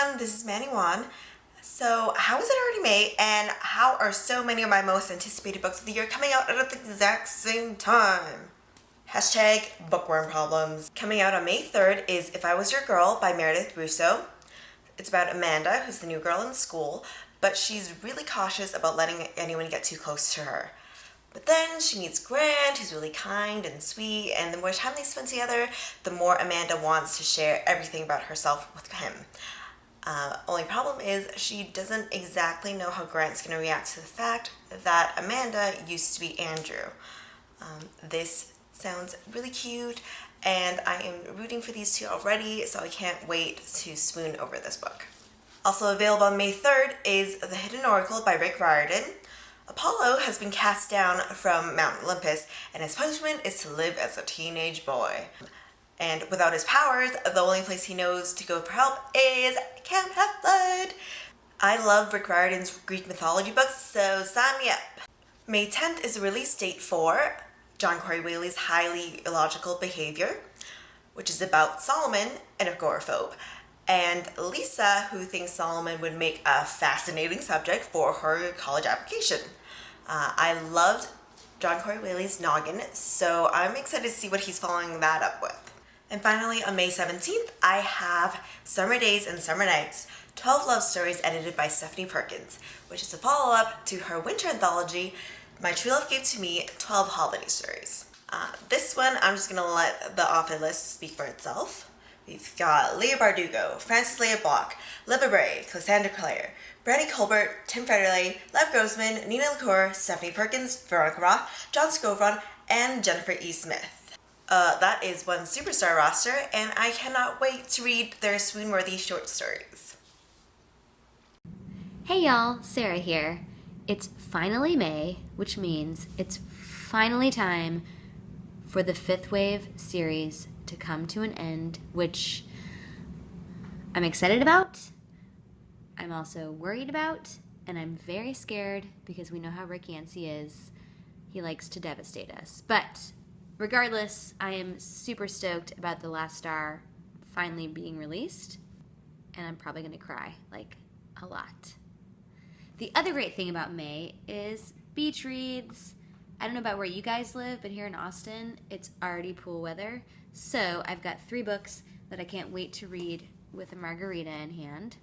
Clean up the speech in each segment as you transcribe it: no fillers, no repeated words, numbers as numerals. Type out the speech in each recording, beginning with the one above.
everyone, this is Manny. So, how is it already May, and how are so many of my most anticipated books of the year coming out at the exact same time? Hashtag bookworm problems. Coming out on May 3rd is If I Was Your Girl by Meredith Russo. It's about Amanda, who's the new girl in school, but she's really cautious about letting anyone get too close to her. But then she meets Grant, who's really kind and sweet, and the more time they spend together, the more Amanda wants to share everything about herself with him. Only problem is she doesn't exactly know how Grant's going to react to the fact that Amanda used to be Andrew. This sounds really cute, and I am rooting for these two already, so I can't wait to swoon over this book. Also available on May 3rd is The Hidden Oracle by Rick Riordan. Apollo has been cast down from Mount Olympus, and his punishment is to live as a teenage boy. And without his powers, the only place he knows to go for help is Camp Half-Blood. I love Rick Riordan's Greek mythology books, so sign me up. May 10th is the release date for John Corey Whaley's Highly Illogical Behavior, which is about Solomon, an agoraphobe, and Lisa, who thinks Solomon would make a fascinating subject for her college application. I loved John Corey Whaley's Noggin, so I'm excited to see what he's following that up with. And finally, on May 17th, I have Summer Days and Summer Nights, 12 Love Stories edited by Stephanie Perkins, which is a follow-up to her winter anthology, My True Love Gave to Me 12 Holiday Stories. This one, I'm just going to let the author list speak for itself. We've got Leah Bardugo, Frances Leah Block, Libba Bray, Cassandra Clare, Brandy Colbert, Tim Federley, Lev Grossman, Nina LaCour, Stephanie Perkins, Veronica Roth, John Scovron, and Jennifer E. Smith. That is one superstar roster, and I cannot wait to read their swoon-worthy short stories. Hey y'all, Sarah here. It's finally May, which means it's finally time for the Fifth Wave series to come to an end, which I'm excited about, I'm also worried about, and I'm very scared because we know how Rick Yancey is. He likes to devastate us. But regardless, I am super stoked about The Last Star finally being released, and I'm probably going to cry, like, a lot. The other great thing about May is beach reads. I don't know about where you guys live, but here in Austin, it's already pool weather. So I've got 3 books that I can't wait to read with a margarita in hand.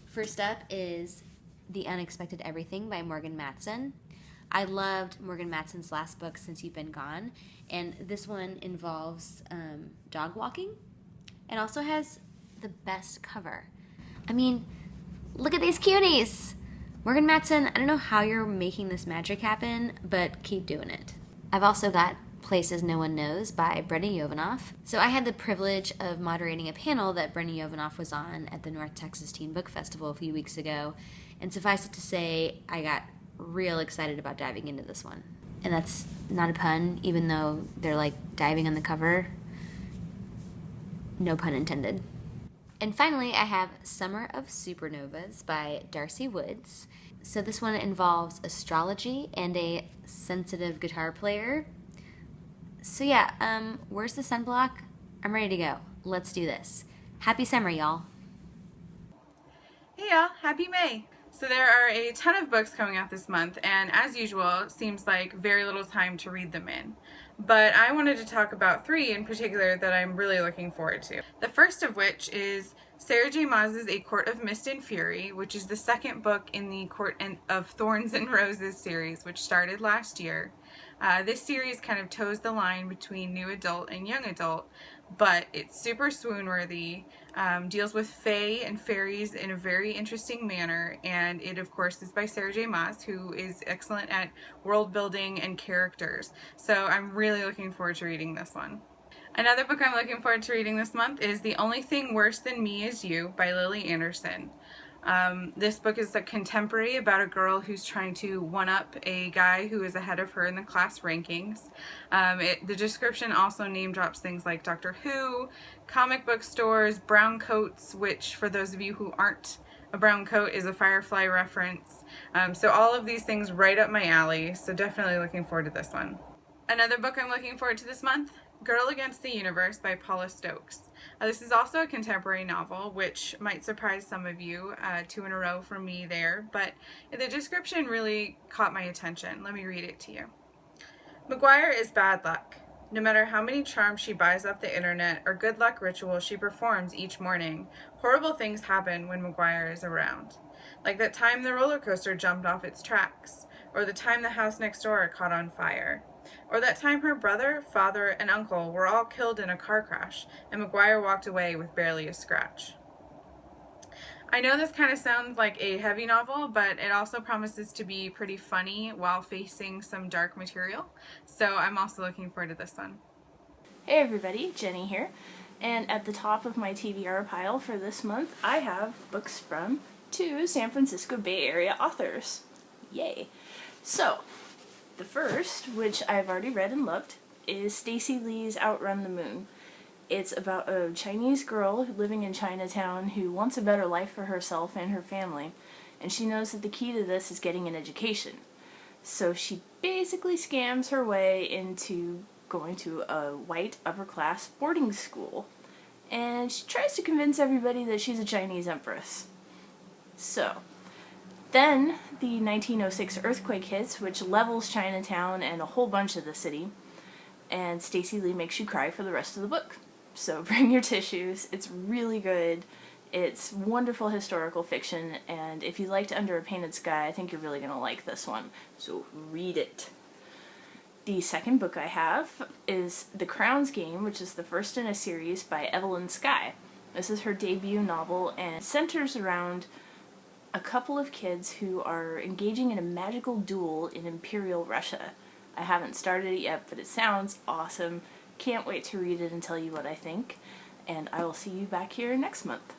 First up is The Unexpected Everything by Morgan Matson. I loved Morgan Matson's last book, Since You've Been Gone, and this one involves dog walking and also has the best cover. I mean, look at these cuties! Morgan Matson, I don't know how you're making this magic happen, but keep doing it. I've also got Places No One Knows by Brenna Yovanoff. So I had the privilege of moderating a panel that Brenna Yovanoff was on at the North Texas Teen Book Festival a few weeks ago, and suffice it to say, I got real excited about diving into this one. And that's not a pun, even though they're like diving on the cover. No pun intended. And finally, I have Summer of Supernovas by Darcy Woods. So this one involves astrology and a sensitive guitar player. So yeah, where's the sunblock? I'm ready to go. Let's do this. Happy summer, y'all. Hey y'all, happy May! So there are a ton of books coming out this month, and as usual, it seems like very little time to read them in. But I wanted to talk about 3 in particular that I'm really looking forward to. The first of which is Sarah J. Maas's A Court of Mist and Fury, which is the second book in the Court of Thorns and Roses series, which started last year. This series kind of toes the line between new adult and young adult, but it's super swoon-worthy, deals with fae and fairies in a very interesting manner, and it of course is by Sarah J. Maas, who is excellent at world building and characters. So I'm really looking forward to reading this one. Another book I'm looking forward to reading this month is The Only Thing Worse Than Me Is You by Lily Anderson. This book is a contemporary about a girl who's trying to one-up a guy who is ahead of her in the class rankings. The description also name drops things like Doctor Who, comic book stores, brown coats, which for those of you who aren't, a brown coat is a Firefly reference. So all of these things right up my alley, so definitely looking forward to this one. Another book I'm looking forward to this month, Girl Against the Universe by Paula Stokes. This is also a contemporary novel, which might surprise some of you, 2 in a row for me there, but the description really caught my attention. Let me read it to you. McGuire is bad luck. No matter how many charms she buys off the internet or good luck rituals she performs each morning, horrible things happen when McGuire is around. Like that time the roller coaster jumped off its tracks, or the time the house next door caught on fire, or that time her brother, father, and uncle were all killed in a car crash, and McGuire walked away with barely a scratch. I know this kind of sounds like a heavy novel, but it also promises to be pretty funny while facing some dark material, so I'm also looking forward to this one. Hey everybody, Jenny here, and at the top of my TBR pile for this month, I have books from 2 San Francisco Bay Area authors. Yay! So, the first, which I've already read and loved, is Stacey Lee's OUTRUN the Moon. It's about a Chinese girl living in Chinatown who wants a better life for herself and her family, and she knows that the key to this is getting an education. So she basically scams her way into going to a white upper-class boarding school, and she tries to convince everybody that she's a Chinese empress. So, then the 1906 earthquake hits, which levels Chinatown and a whole bunch of the city, and Stacey Lee makes you cry for the rest of the book. So bring your tissues. It's really good. It's wonderful historical fiction, and if you liked Under a Painted Sky, I think you're really going to like this one. So read it. The second book I have is The Crown's Game, which is the first in a series by Evelyn Skye. This is her debut novel, and it centers around a couple of kids who are engaging in a magical duel in Imperial Russia. I haven't started it yet, but it sounds awesome. Can't wait to read it and tell you what I think. And I will see you back here next month.